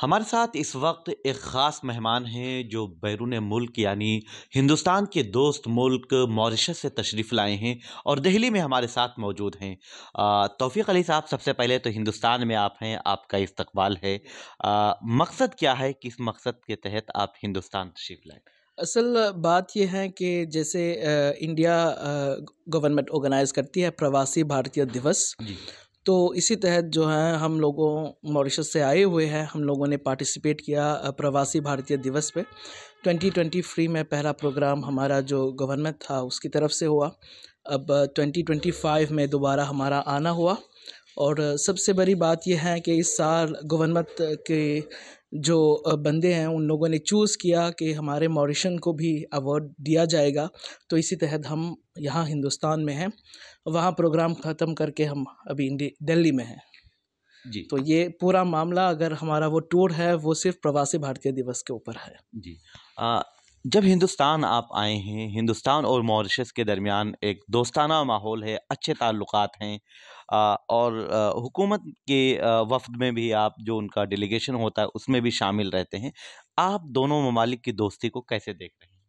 हमारे साथ इस वक्त एक ख़ास मेहमान हैं जो बैरून मुल्क यानी हिंदुस्तान के दोस्त मुल्क मॉरिशस से तशरीफ़ लाए हैं और दिल्ली में हमारे साथ मौजूद हैं। तौफ़ीक अली साहब, सबसे पहले तो हिंदुस्तान में आप हैं, आपका इस्तकबाल है। मकसद क्या है, किस मकसद के तहत आप हिंदुस्तान तशरीफ़ लाए? असल बात ये है कि जैसे इंडिया गवर्नमेंट ऑर्गेनाइज़ करती है प्रवासी भारतीय दिवस। जी। तो इसी तहत जो है हम लोगों मॉरिशस से आए हुए हैं, हम लोगों ने पार्टिसिपेट किया प्रवासी भारतीय दिवस पे। 2023 में पहला प्रोग्राम हमारा जो गवर्नमेंट था उसकी तरफ से हुआ। अब 2025 में दोबारा हमारा आना हुआ। और सबसे बड़ी बात यह है कि इस साल गवर्नमेंट के जो बंदे हैं उन लोगों ने चूज़ किया कि हमारे मॉरिशन को भी अवार्ड दिया जाएगा। तो इसी तहत हम यहाँ हिंदुस्तान में हैं, वहाँ प्रोग्राम ख़त्म करके हम अभी दिल्ली में हैं। जी। तो ये पूरा मामला, अगर हमारा वो टूर है वो सिर्फ प्रवासी भारतीय दिवस के ऊपर है। जी। अ, जब हिंदुस्तान आप आए हैं, हिंदुस्तान और मॉरिशस के दरमियान एक दोस्ताना माहौल है, अच्छे ताल्लुकात हैं। और हुकूमत के वफ़द में भी आप जो उनका डेलीगेशन होता है उसमें भी शामिल रहते हैं। आप दोनों ममालिक की दोस्ती को कैसे देख रहे हैं?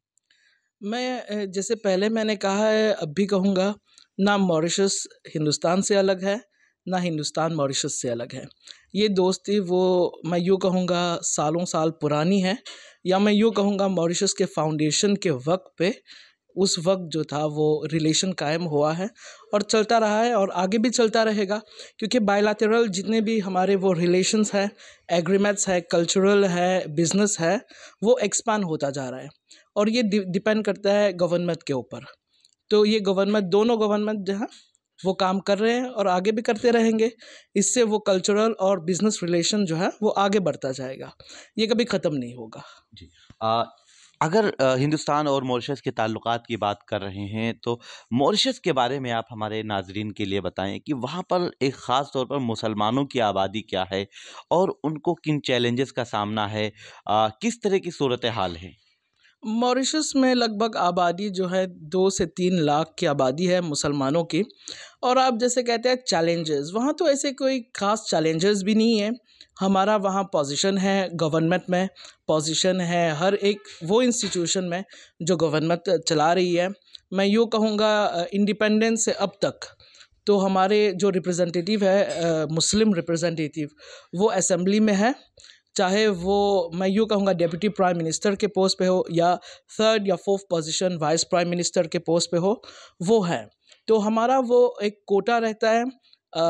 मैं जैसे पहले मैंने कहा है, अब भी कहूँगा, ना मॉरिशस हिंदुस्तान से अलग है, ना हिंदुस्तान मॉरिशस से अलग है। ये दोस्ती वो मैं यूँ कहूँगा सालों साल पुरानी है, या मैं यूँ कहूँगा मॉरिशस के फाउंडेशन के वक़्त पे उस वक़्त जो था वो रिलेशन कायम हुआ है और चलता रहा है और आगे भी चलता रहेगा। क्योंकि बायलैटरल जितने भी हमारे वो रिलेशंस हैं, एग्रीमेंट्स है, कल्चरल है, बिज़नेस है, वो एक्सपांड होता जा रहा है और ये डिपेंड करता है गवर्नमेंट के ऊपर। तो ये गवर्नमेंट, दोनों गवर्नमेंट जो है वो काम कर रहे हैं और आगे भी करते रहेंगे। इससे वो कल्चरल और बिज़नेस रिलेशन जो है वो आगे बढ़ता जाएगा, ये कभी ख़त्म नहीं होगा। जी। अ, अगर हिंदुस्तान और मॉरिशस के ताल्लुकात की बात कर रहे हैं, तो मॉरिशस के बारे में आप हमारे नाज़रीन के लिए बताएँ कि वहाँ पर एक ख़ास तौर पर मुसलमानों की आबादी क्या है और उनको किन चैलेंजेस का सामना है? किस तरह की सूरत हाल है? मॉरिशस में लगभग आबादी जो है 2 से 3 लाख की आबादी है मुसलमानों की। और आप जैसे कहते हैं चैलेंजेस, वहाँ तो ऐसे कोई ख़ास चैलेंजेस भी नहीं है। हमारा वहाँ पोजीशन है गवर्नमेंट में, पोजीशन है हर एक वो इंस्टीट्यूशन में जो गवर्नमेंट चला रही है। मैं यूँ कहूँगा इंडिपेंडेंस से अब तक तो हमारे जो रिप्रेजेंटेटिव है मुस्लिम रिप्रेजेंटेटिव, वो असेंबली में है। चाहे वो मैं यूँ कहूँगा डिप्टी प्राइम मिनिस्टर के पोस्ट पे हो या थर्ड या fourth position vice prime minister के पोस्ट पे हो, वो है। तो हमारा वो एक कोटा रहता है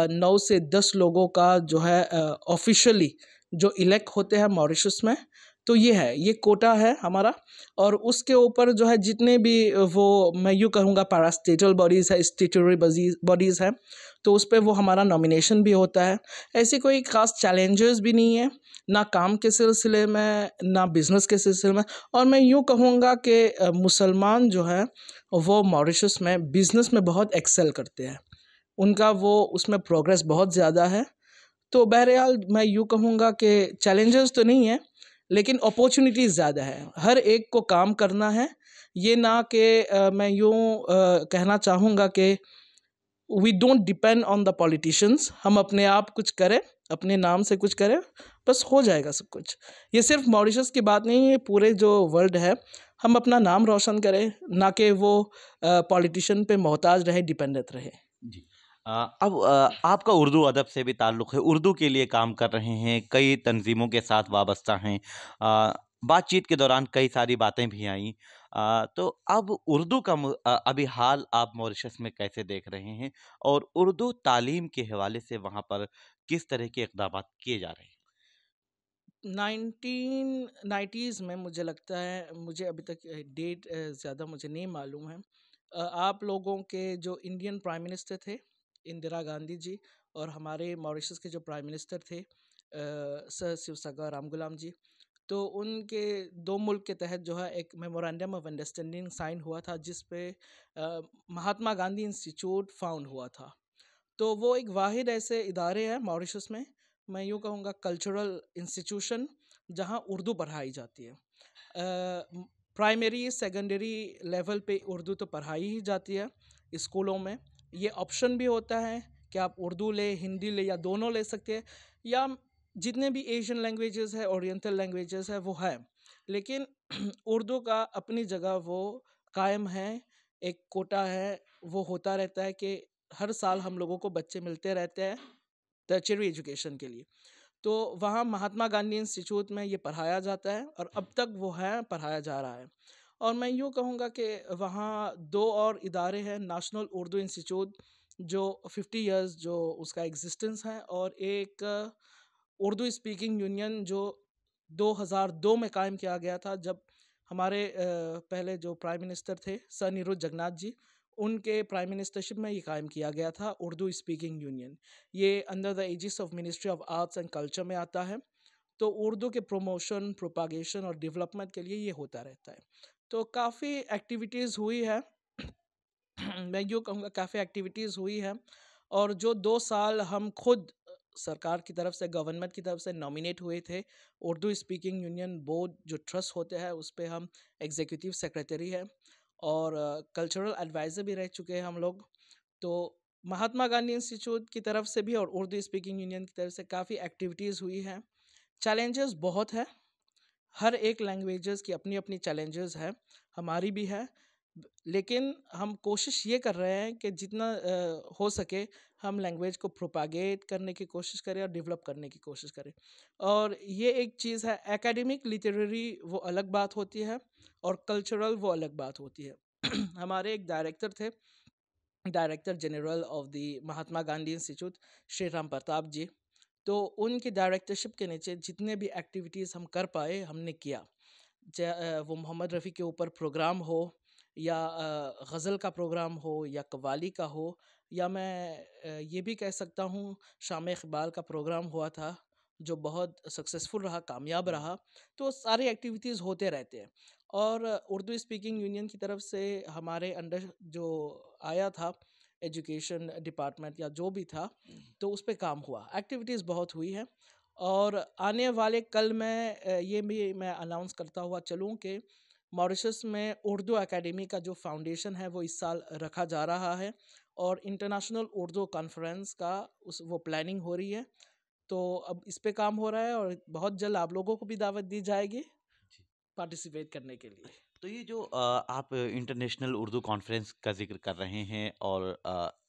9 से 10 लोगों का जो है ऑफ़िशियली जो इलेक्ट होते हैं मॉरिशस में। तो ये है, ये कोटा है हमारा। और उसके ऊपर जो है जितने भी वो मैं यूँ कहूँगा पैरास्टेटल बॉडीज़ है, स्टैट्यूटरी बॉडीज़ हैं, तो उस पे वो हमारा नॉमिनेशन भी होता है। ऐसी कोई ख़ास चैलेंजेस भी नहीं है, ना काम के सिलसिले में, ना बिज़नेस के सिलसिले में। और मैं यूँ कहूँगा कि मुसलमान जो हैं वो मॉरिशस में बिज़नेस में बहुत एक्सेल करते हैं। उनका वो उसमें प्रोग्रेस बहुत ज़्यादा है। तो बहरहाल मैं यूँ कहूँगा कि चैलेंजेस तो नहीं है, लेकिन अपॉर्चुनिटीज़ ज़्यादा है। हर एक को काम करना है, ये ना कि मैं यूँ कहना चाहूँगा कि we don't depend on the politicians. हम अपने आप कुछ करें, अपने नाम से कुछ करें, बस हो जाएगा सब कुछ। ये सिर्फ मॉरिशस की बात नहीं है, पूरे जो वर्ल्ड है, हम अपना नाम रोशन करें, ना कि वो पॉलिटिशियन पे मोहताज रहे, डिपेंडेंट रहे। जी। अब आपका उर्दू अदब से भी ताल्लुक़ है, उर्दू के लिए काम कर रहे हैं, कई तंज़ीमों के साथ वाबस्ता हैं। बातचीत के दौरान कई सारी बातें भी आईं। तो अब उर्दू का अभी हाल आप मॉरिशस में कैसे देख रहे हैं? और उर्दू तालीम के हवाले से वहाँ पर किस तरह के इक़दामात किए जा रहे हैं? 1990s में मुझे लगता है, मुझे अभी तक डेट ज़्यादा मुझे नहीं मालूम है। आप लोगों के जो इंडियन प्राइम मिनिस्टर थे, इंदिरा गांधी जी, और हमारे मॉरिशस के जो प्राइम मिनिस्टर थे सर शिवसागर रामगुलाम जी। तो उनके 2 मुल्क के तहत जो है एक मेमोरेंडम ऑफ अंडरस्टैंडिंग साइन हुआ था, जिस पे महात्मा गांधी इंस्टीट्यूट फाउंड हुआ था। तो वो एक वाहिद ऐसे इदारे हैं मॉरिशस में, मैं यूँ कहूँगा कल्चरल इंस्टीट्यूशन, जहाँ उर्दू पढ़ाई जाती है। प्राइमरी सेकेंडरी लेवल पे उर्दू तो पढ़ाई ही जाती है स्कूलों में। ये ऑप्शन भी होता है कि आप उर्दू ले, हिंदी ले, या दोनों ले सकते हैं। या जितने भी एशियन लैंग्वेजेस है, ओरिएंटल लैंग्वेजेस है, वो है, लेकिन उर्दू का अपनी जगह वो कायम है। एक कोटा है, वो होता रहता है कि हर साल हम लोगों को बच्चे मिलते रहते हैं टर्शियरी एजुकेशन के लिए। तो वहाँ महात्मा गांधी इंस्टीट्यूट में ये पढ़ाया जाता है और अब तक वो है, पढ़ाया जा रहा है। और मैं यूँ कहूँगा कि वहाँ दो और इदारे हैं, नेशनल उर्दू इंस्टीट्यूट जो 50 इयर्स जो उसका एग्जिस्टेंस है, और एक उर्दू स्पीकिंग यूनियन जो 2002 में कायम किया गया था, जब हमारे पहले जो प्राइम मिनिस्टर थे सर नीरू जगन्नाथ जी, उनके प्राइम मिनिस्टरशिप में ये कायम किया गया था उर्दू स्पीकिंग यूनियन। ये under the aegis of ministry of arts and culture में आता है। तो उर्दू के प्रमोशन, प्रोपागेशन और डेवलपमेंट के लिए ये होता रहता है। तो काफ़ी एक्टिविटीज़ हुई है। मैं यूँ कहूँगा काफ़ी एक्टिविटीज़ हुई है। और जो 2 साल हम खुद सरकार की तरफ से, गवर्नमेंट की तरफ से नॉमिनेट हुए थे, उर्दू स्पीकिंग यूनियन बोर्ड जो ट्रस्ट होते हैं उस पे हम एग्जीक्यूटिव सेक्रेटरी है और कल्चरल एडवाइज़र भी रह चुके हैं हम लोग। तो महात्मा गांधी इंस्टीट्यूट की तरफ से भी और उर्दू स्पीकिंग यूनियन की तरफ से काफ़ी एक्टिविटीज़ हुई हैं। चैलेंजेस बहुत है, हर एक लैंग्वेजेस की अपनी अपनी चैलेंजेस है, हमारी भी है। लेकिन हम कोशिश ये कर रहे हैं कि जितना हो सके हम लैंग्वेज को प्रोपागेट करने की कोशिश करें और डेवलप करने की कोशिश करें। और ये एक चीज़ है, एकेडमिक लिटरेरी वो अलग बात होती है और कल्चरल वो अलग बात होती है। हमारे एक डायरेक्टर थे, director general of the Mahatma Gandhi institute, Shri Ram Pratap ji. तो उनकी डायरेक्टरशिप के नीचे जितने भी एक्टिविटीज़ हम कर पाए हमने किया। वो मोहम्मद रफ़ी के ऊपर प्रोग्राम हो, या गज़ल का प्रोग्राम हो, या कव्वाली का हो, या मैं ये भी कह सकता हूँ शाम इक़बाल का प्रोग्राम हुआ था जो बहुत सक्सेसफुल रहा, कामयाब रहा। तो सारी एक्टिविटीज़ होते रहते हैं। और उर्दू स्पीकिंग यूनियन की तरफ से हमारे अंडर जो आया था एजुकेशन डिपार्टमेंट या जो भी था, तो उस पे काम हुआ, एक्टिविटीज़ बहुत हुई है। और आने वाले कल में ये भी मैं अनाउंस करता हुआ चलूँ कि मॉरिशस में उर्दू एकेडमी का जो फाउंडेशन है वो इस साल रखा जा रहा है, और इंटरनेशनल उर्दू कॉन्फ्रेंस का उस वो प्लानिंग हो रही है। तो अब इस पे काम हो रहा है और बहुत जल्द आप लोगों को भी दावत दी जाएगी जी। पार्टिसिपेट करने के लिए। तो ये जो आप इंटरनेशनल उर्दू कॉन्फ्रेंस का ज़िक्र कर रहे हैं और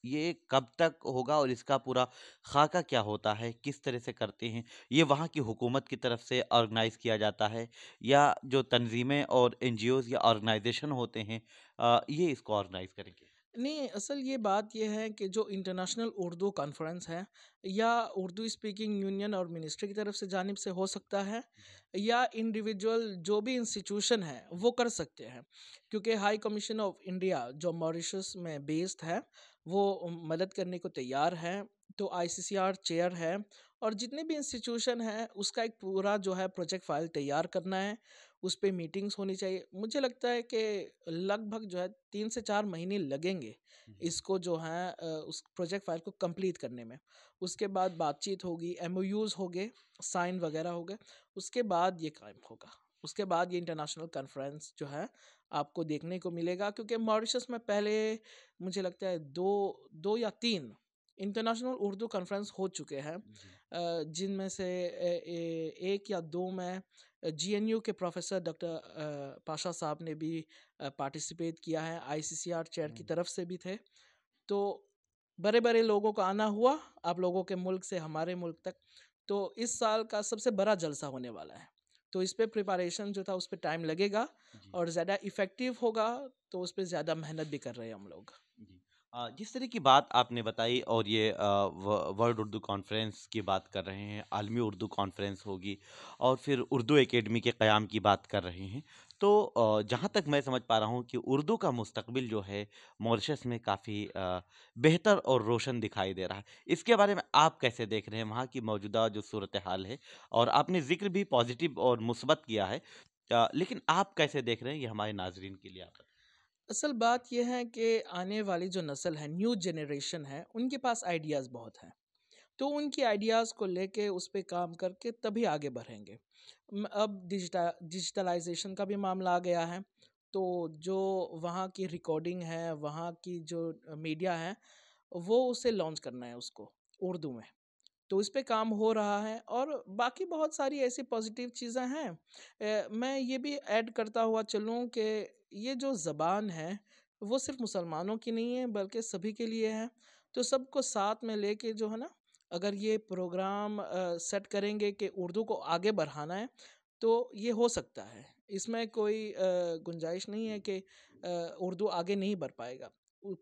ये कब तक होगा और इसका पूरा खाका क्या होता है? किस तरह से करते हैं? ये वहाँ की हुकूमत की तरफ से ऑर्गेनाइज़ किया जाता है या जो तंज़ीमें और एनजीओज़ या ऑर्गेनाइज़ेशन होते हैं ये इसको ऑर्गेनाइज़ करेंगे? नहीं, असल ये बात ये है कि जो इंटरनेशनल उर्दू कॉन्फ्रेंस है, या उर्दू स्पीकिंग यूनियन और मिनिस्ट्री की तरफ से जानिब से हो सकता है, जी। या इंडिविजुअल जो भी इंस्टीट्यूशन है वो कर सकते हैं। क्योंकि हाई कमीशन ऑफ इंडिया जो मॉरिशस में बेस्ड है, वो मदद करने को तैयार है। तो आईसीसीआर चेयर है, और जितने भी इंस्टीट्यूशन हैं उसका एक पूरा जो है प्रोजेक्ट फाइल तैयार करना है, उस पे मीटिंग्स होनी चाहिए। मुझे लगता है कि लगभग जो है 3 से 4 महीने लगेंगे जी। इसको जो है उस प्रोजेक्ट फाइल को कंप्लीट करने में। उसके बाद बातचीत होगी, एमओयूज़ होंगे, साइन वगैरह हो गए, उसके बाद ये कायम होगा। उसके बाद ये इंटरनेशनल कॉन्फ्रेंस जो है आपको देखने को मिलेगा, क्योंकि मॉरिशस में पहले मुझे लगता है 2 या 3 इंटरनेशनल उर्दू कॉन्फ्रेंस हो चुके हैं। जी। जिनमें से 1 या 2 में जीएनयू के प्रोफेसर डॉक्टर पाशा साहब ने भी पार्टिसिपेट किया है, आईसीसीआर चेयर की हुँ। तरफ से भी थे। तो बड़े-बड़े लोगों का आना हुआ, आप लोगों के मुल्क से हमारे मुल्क तक। तो इस साल का सबसे बड़ा जलसा होने वाला है। तो इस पे प्रिपरेशन जो था उस पे टाइम लगेगा, जी। और ज़्यादा इफ़ेक्टिव होगा, तो उस पे ज़्यादा मेहनत भी कर रहे हैं हम लोग। जी। जिस तरह की बात आपने बताई और ये वर्ल्ड उर्दू कॉन्फ्रेंस की बात कर रहे हैं, आलमी उर्दू कॉन्फ्रेंस होगी और फिर उर्दू एकेडमी के क़याम की बात कर रहे हैं। तो जहाँ तक मैं समझ पा रहा हूँ कि उर्दू का मुस्तकबिल जो है मॉरिशस में काफ़ी बेहतर और रोशन दिखाई दे रहा है। इसके बारे में आप कैसे देख रहे हैं वहाँ की मौजूदा जो सूरत-ए-हाल है? और आपने ज़िक्र भी पॉज़िटिव और मुस्बत किया है। लेकिन आप कैसे देख रहे हैं ये हमारे नाज़रीन के लिए आप बताएँ? असल बात ये है कि आने वाली जो नस्ल है, न्यू जनरेशन है, उनके पास आइडियाज़ बहुत हैं। तो उनकी आइडियाज़ को लेके उस पे काम करके तभी आगे बढ़ेंगे। अब डिजिटलाइजेशन का भी मामला आ गया है, तो जो वहाँ की रिकॉर्डिंग है, वहाँ की जो मीडिया है, वो उसे लॉन्च करना है उसको उर्दू में। तो इस पे काम हो रहा है और बाकी बहुत सारी ऐसी पॉजिटिव चीज़ें हैं। मैं ये भी ऐड करता हुआ चलूँ कि ये जो ज़बान है, वो सिर्फ़ मुसलमानों की नहीं है बल्कि सभी के लिए है। तो सबको साथ में लेके जो है ना, अगर ये प्रोग्राम सेट करेंगे कि उर्दू को आगे बढ़ाना है, तो ये हो सकता है। इसमें कोई गुंजाइश नहीं है कि उर्दू आगे नहीं बढ़ पाएगा।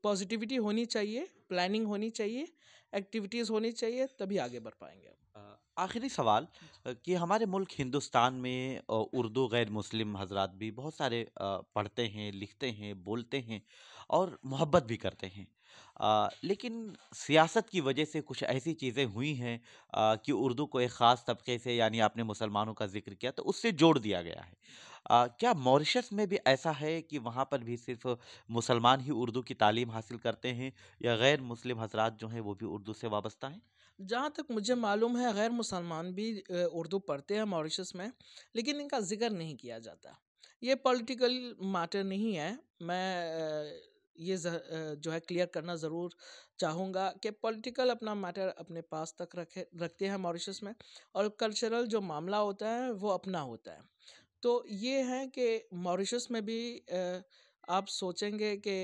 पॉजिटिविटी होनी चाहिए, प्लानिंग होनी चाहिए, एक्टिविटीज़ होनी चाहिए, तभी आगे बढ़ पाएँगे हम। आखिरी सवाल कि हमारे मुल्क हिंदुस्तान में उर्दू गैर मुस्लिम हजरात भी बहुत सारे पढ़ते हैं, लिखते हैं, बोलते हैं और मोहब्बत भी करते हैं। लेकिन सियासत की वजह से कुछ ऐसी चीज़ें हुई हैं कि उर्दू को एक ख़ास तबके से यानी आपने मुसलमानों का ज़िक्र किया तो उससे जोड़ दिया गया है। क्या मॉरिशस में भी ऐसा है कि वहाँ पर भी सिर्फ़ मुसलमान ही उर्दू की तालीम हासिल करते हैं या गैर मुस्लिम हजरात जो हैं वो भी उर्दू से वाबस्ता हैं? जहाँ तक मुझे मालूम है गैर मुसलमान भी उर्दू पढ़ते हैं मॉरिशस में, लेकिन इनका ज़िक्र नहीं किया जाता। ये पॉलिटिकल मैटर नहीं है। मैं ये जो है क्लियर करना ज़रूर चाहूँगा कि पॉलिटिकल अपना मैटर अपने पास तक रखते हैं मॉरिशस में, और कल्चरल जो मामला होता है वो अपना होता है। तो ये है कि मॉरिशस में भी आप सोचेंगे कि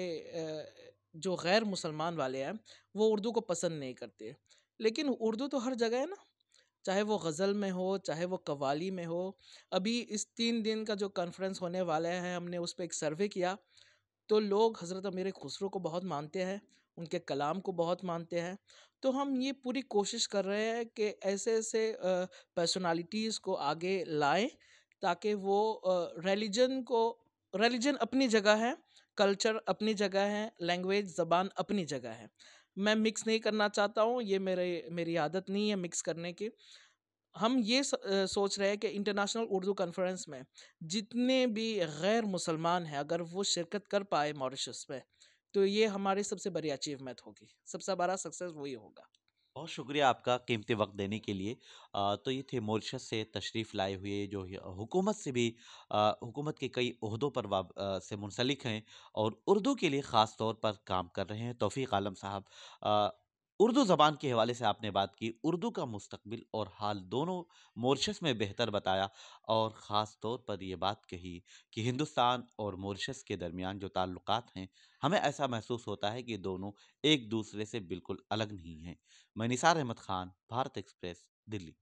जो गैर मुसलमान वाले हैं वो उर्दू को पसंद नहीं करते। लेकिन उर्दू तो हर जगह है ना, चाहे वो गज़ल में हो, चाहे वो कव्वाली में हो। अभी इस 3 दिन का जो कॉन्फ्रेंस होने वाला है, हमने उस पे एक सर्वे किया, तो लोग हज़रत अमीर खुसरो को बहुत मानते हैं, उनके कलाम को बहुत मानते हैं। तो हम ये पूरी कोशिश कर रहे हैं कि ऐसे-ऐसे पर्सनैलिटीज़ को आगे लाएँ, ताकि वो रिलिजन अपनी जगह है, कल्चर अपनी जगह है, लैंग्वेज ज़बान अपनी जगह है। मैं मिक्स नहीं करना चाहता हूँ, ये मेरी आदत नहीं है मिक्स करने की। हम ये सोच रहे हैं कि इंटरनेशनल उर्दू कॉन्फ्रेंस में जितने भी गैर मुसलमान हैं, अगर वो शिरकत कर पाए मॉरिशस में, तो ये हमारी सबसे बड़ी अचीवमेंट होगी। सबसे बड़ा सक्सेस वही होगा। बहुत शुक्रिया आपका कीमती वक्त देने के लिए। तो ये थे मॉरिशस से तशरीफ़ लाए हुए जो हुकूमत से भी हुकूमत के कई ओहदों पर से मुंसलिक हैं और उर्दू के लिए ख़ास तौर पर काम कर रहे हैं तौफ़ीक आलम साहब। अ, उर्दू ज़बान के हवाले से आपने बात की, उर्दू का मुस्तकबिल और हाल दोनों मॉरिशस में बेहतर बताया और ख़ास तौर पर ये बात कही कि हिंदुस्तान और मॉरिशस के दरमियान जो ताल्लुकात हैं, हमें ऐसा महसूस होता है कि दोनों एक दूसरे से बिल्कुल अलग नहीं हैं। मैं निसार अहमद खान, भारत एक्सप्रेस, दिल्ली।